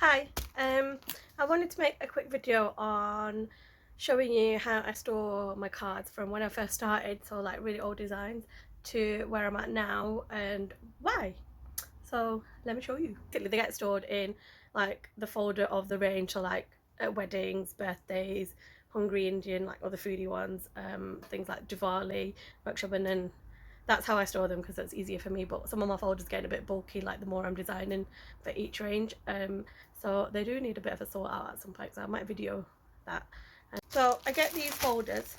Hi, I wanted to make a quick video on showing you how I store my cards from when I first started, so like really old designs, to where I'm at now and why. So let me show you. They get stored in like the folder of the range, so like at weddings, birthdays, Hungry Indian, like other foodie ones, things like Diwali, Raksha, and that's how I store them because it's easier for me. But some of my folders get a bit bulky, like the more I'm designing for each range, so they do need a bit of a sort out at some point, so I might video that. So I get these folders,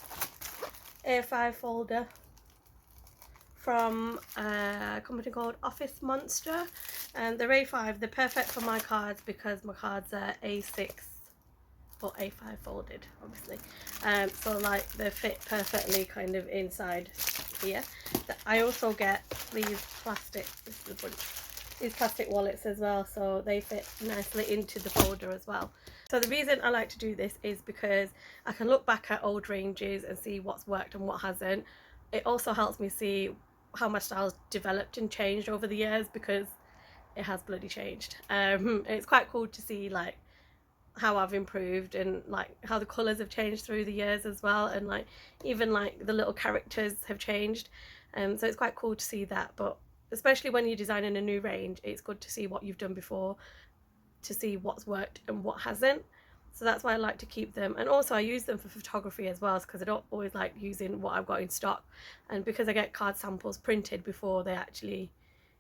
A5 folder from a company called Office Monster, and they're A5. They're perfect for my cards because my cards are A6 but A5 folded, obviously. So like they fit perfectly kind of inside here. I also get these plastic, this is a bunch, these plastic wallets as well, so they fit nicely into the folder as well. So the reason I like to do this is because I can look back at old ranges and see what's worked and what hasn't. It also helps me see how my style's developed and changed over the years, because it has bloody changed. It's quite cool to see like how I've improved and like how the colours have changed through the years as well, and like even like the little characters have changed, so it's quite cool to see that. But especially when you're designing a new range, it's good to see what you've done before, to see what's worked and what hasn't. So that's why I like to keep them, and also I use them for photography as well, because I don't always like using what I've got in stock, and because I get card samples printed before they actually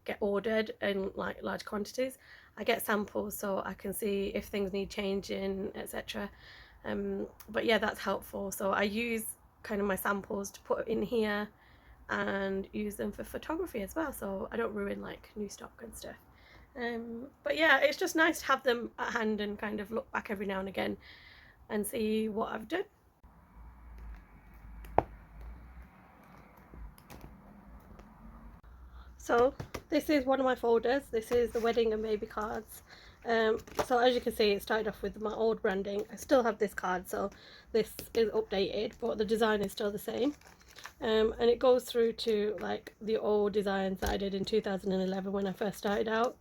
get ordered in like large quantities, I get samples so I can see if things need changing, etc. But yeah, that's helpful. So I use kind of my samples to put in here and use them for photography as well, so I don't ruin like new stock and stuff. But yeah, it's just nice to have them at hand and kind of look back every now and again and see what I've done. So this is one of my folders. This is the wedding and baby cards. So as you can see, it started off with my old branding. I still have this card, so this is updated, but the design is still the same. And it goes through to like the old designs that I did in 2011 when I first started out.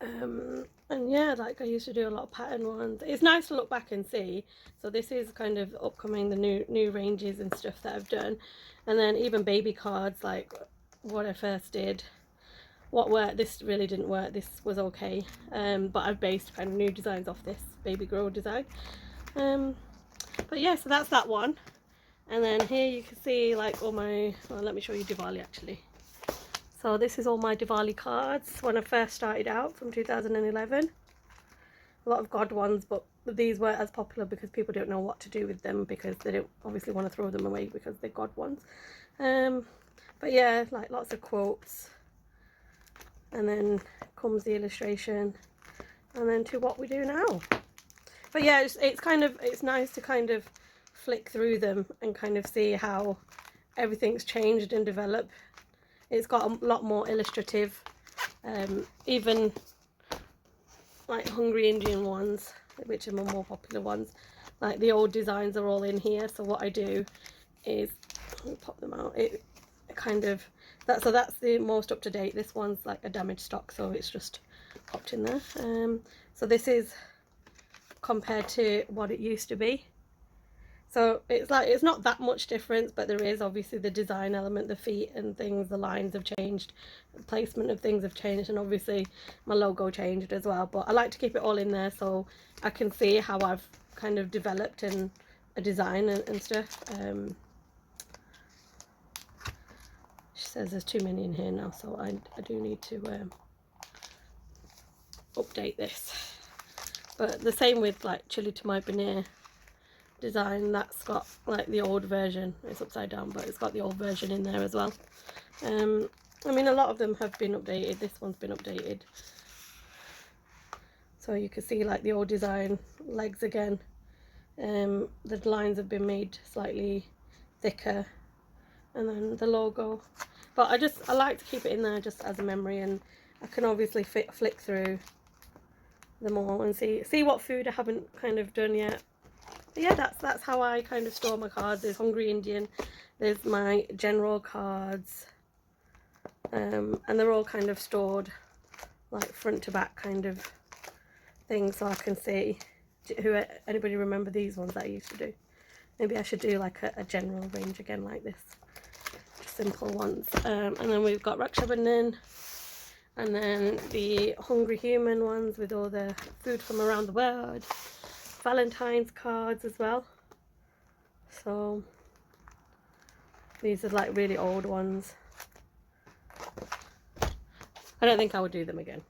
And yeah, like I used to do a lot of pattern ones. It's nice to look back and see. So this is kind of upcoming, the new ranges and stuff that I've done. And then even baby cards, like what I first did, what worked, this really didn't work, this was okay, but I've based kind of new designs off this baby girl design. But yeah, so that's that one. And then here you can see like all my, well, let me show you Diwali actually. So this is all my Diwali cards when I first started out from 2011. A lot of God ones, but these weren't as popular because people don't know what to do with them, because they don't obviously want to throw them away because they're God ones. But yeah, like lots of quotes. And then comes the illustration, and then to what we do now. But yeah, it's kind of, it's nice to kind of flick through them and kind of see how everything's changed and developed. It's got a lot more illustrative, even like Hungry Indian ones, which are my more popular ones, like the old designs are all in here. So what I do is, let me pop them out, it kind of, so that's the most up to date. This one's like a damaged stock, so it's just popped in there. So this is compared to what it used to be. So it's like, it's not that much difference, but there is obviously the design element, the feet and things, the lines have changed, the placement of things have changed, and obviously my logo changed as well. But I like to keep it all in there so I can see how I've kind of developed in a design and stuff. She says there's too many in here now, so I do need to update this. But the same with like Chili to my Paneer design, that's got like the old version, it's upside down, but it's got the old version in there as well. I mean, a lot of them have been updated. This one's been updated, so you can see like the old design legs again. The lines have been made slightly thicker, and then the logo. But I like to keep it in there just as a memory, and I can obviously flick through them all and see what food I haven't kind of done yet. But yeah, that's how I kind of store my cards. There's Hungry Indian, there's my general cards, and they're all kind of stored like front to back kind of thing so I can see who anybody remember these ones that I used to do. Maybe I should do like a general range again like this, just simple ones. And then we've got Raksha Bandhan, and then the Hungry Human ones with all the food from around the world. Valentine's cards as well. So these are like really old ones. I don't think I would do them again.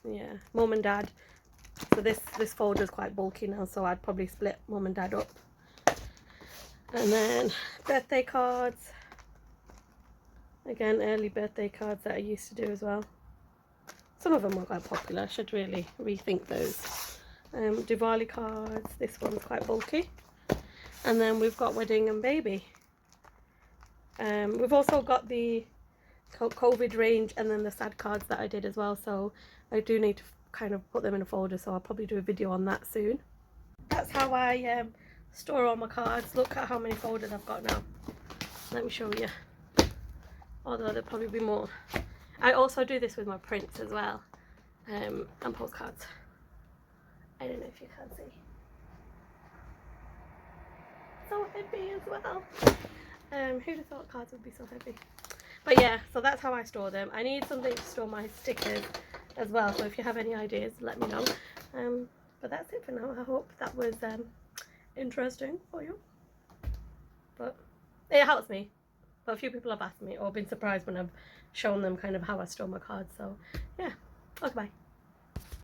Yeah, mum and dad. So this folder is quite bulky now, so I'd probably split mum and dad up. And then birthday cards. Again, early birthday cards that I used to do as well. Some of them were quite popular. I should really rethink those. Diwali cards. This one's quite bulky. And then we've got wedding and baby. We've also got the COVID range and then the sad cards that I did as well. So I do need to kind of put them in a folder. So I'll probably do a video on that soon. That's how I store all my cards. Look at how many folders I've got now. Let me show you. Although there'll probably be more. I also do this with my prints as well, and postcards. I don't know if you can see. So heavy as well. Who'd have thought cards would be so heavy? But yeah, so that's how I store them. I need something to store my stickers as well, so if you have any ideas, let me know. But that's it for now. I hope that was interesting for you. But it helps me. But a few people have asked me or been surprised when I've shown them kind of how I store my cards. So yeah, okay, bye.